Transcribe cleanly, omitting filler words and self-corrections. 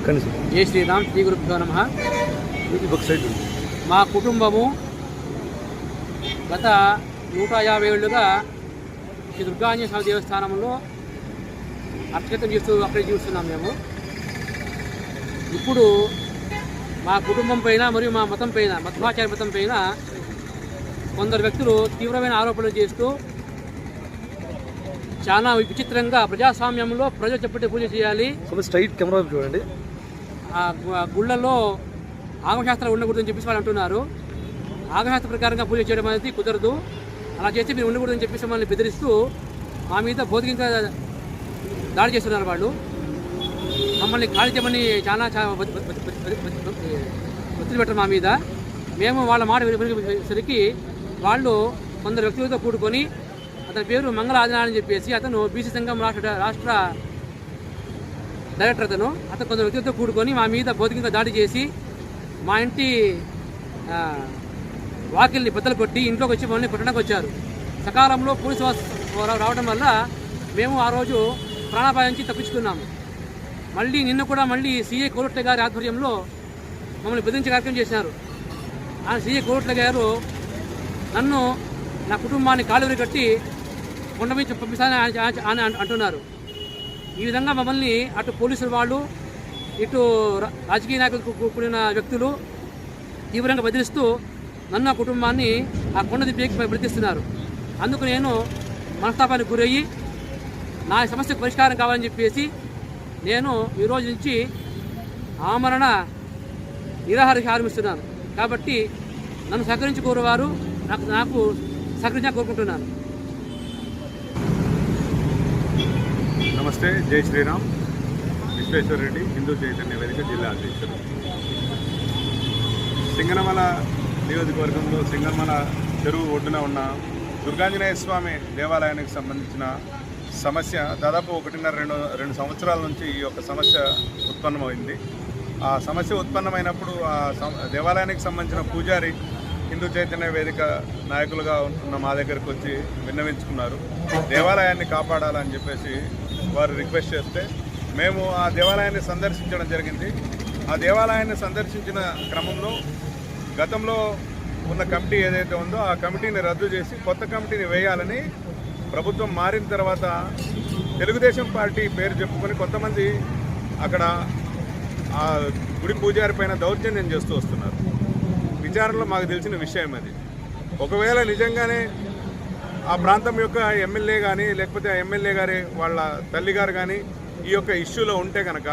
జై శ్రీరామ్. శ్రీ గురుభ్యో నమః. మా కుటుంబము గత 150 ఏళ్ళుగా శ్రీ దుర్గాంజనేయ స్వామి దేవస్థానంలో అర్చకత్వం చేస్తూ అక్కడే చూస్తున్నాం. మేము ఇప్పుడు మా కుటుంబం పైన మరియు మా మతం పైన, మధ్వాచార్య మతం పైన కొందరు వ్యక్తులు తీవ్రమైన ఆరోపణలు చేస్తూ చాలా విచిత్రంగా ప్రజాస్వామ్యంలో ప్రజలు చెప్పే పూజ చేయాలి, స్ట్రైట్ కెమెరా చూడండి, ఆ గుళ్ళల్లో ఆగమశాస్త్రాలు ఉండకూడదని చెప్పేసి వాళ్ళు అంటున్నారు. ఆగమశాస్త్ర ప్రకారంగా పూజ చేయడం అనేది కుదరదు, అలా చేస్తే మీరు ఉండకూడదని చెప్పేసి మమ్మల్ని బెదిరిస్తూ మా మీద భౌతికంగా దాడి చేస్తున్నారు. వాళ్ళు మమ్మల్ని ఖాళీ చేయమని చాలా ఒత్తిడి పెట్టారు మా మీద. మేము వాళ్ళ మాట వినేసరికి వాళ్ళు కొందరు వ్యక్తులతో కూడుకొని, అతని పేరు మంగళ ఆదినారాయణ అని చెప్పేసి, అతను బీసీ సంఘం రాష్ట్ర డైరెక్టర్. అతను కొందరు వ్యక్తులతో కూడుకొని మా మీద భౌతికంగా దాడి చేసి మా ఇంటి వాకిల్ని బద్దలు కొట్టి ఇంట్లోకి వచ్చి మమ్మల్ని కొట్టడానికి వచ్చారు. సకాలంలో పోలీసు రావడం వల్ల మేము ఆ రోజు ప్రాణాపాయం నుంచి తప్పించుకున్నాము. మళ్ళీ నిన్న కూడా మళ్ళీ సీఏ కోరుట్ల గారి ఆధ్వర్యంలో మమ్మల్ని బెదిరించే కార్యక్రమం చేశారు. ఆ సీఏ కోరుట్ల గారు నన్ను, నా కుటుంబాన్ని కాలువరి కట్టి కొండ మీద పంపిస్తానని అంటున్నారు. ఈ విధంగా మమ్మల్ని అటు పోలీసులు వాళ్ళు, ఇటు రాజకీయ నాయకులకు కూడిన వ్యక్తులు తీవ్రంగా బెదిరిస్తూ నన్ను, ఆ కుటుంబాన్ని ఆ కొండ దిబ్బకి బెదిరిస్తున్నారు. అందుకు నేను మనస్తాపానికి గురయ్యి నా సమస్యకు పరిష్కారం కావాలని చెప్పేసి నేను ఈరోజు నుంచి ఆమరణ నిరాహారికి ఆరంభిస్తున్నాను. కాబట్టి నన్ను సహకరించి కోరేవారు నాకు సహకరించాలని కోరుకుంటున్నాను. నమస్తే. జై శ్రీరామ్. విశ్వేశ్వర రెడ్డి, హిందూ చైతన్య వేదిక జిల్లా అధ్యక్షుడు. సింగనమల నియోజకవర్గంలో సింగనమల చెరువు ఒడ్డున ఉన్న దుర్గాంజనేయ స్వామి దేవాలయానికి సంబంధించిన సమస్య దాదాపు 1.5-2 సంవత్సరాల నుంచి ఈ యొక్క సమస్య ఉత్పన్నమైంది. ఆ సమస్య ఉత్పన్నమైనప్పుడు ఆ దేవాలయానికి సంబంధించిన పూజారి హిందూ చైతన్య వేదిక నాయకులుగా ఉన్న మా దగ్గరకు వచ్చి విన్నవించుకున్నారు. దేవాలయాన్ని కాపాడాలని చెప్పేసి వారు రిక్వెస్ట్ చేస్తే మేము ఆ దేవాలయాన్ని సందర్శించడం జరిగింది. ఆ దేవాలయాన్ని సందర్శించిన క్రమంలో గతంలో ఉన్న కమిటీ ఏదైతే ఉందో ఆ కమిటీని రద్దు చేసి కొత్త కమిటీని వేయాలని ప్రభుత్వం మారిన తర్వాత తెలుగుదేశం పార్టీ పేరు చెప్పుకొని కొంతమంది అక్కడ ఆ గుడి పూజారి పైన దౌర్జన్యం చేస్తూ వస్తున్నారు. విచారణలో మాకు తెలిసిన విషయం అది. ఒకవేళ నిజంగానే ఆ ప్రాంతం యొక్క ఎమ్మెల్యే కానీ, లేకపోతే ఆ ఎమ్మెల్యే గారి వాళ్ళ తల్లిగారు కానీ ఈ యొక్క ఇష్యూలో ఉంటే కనుక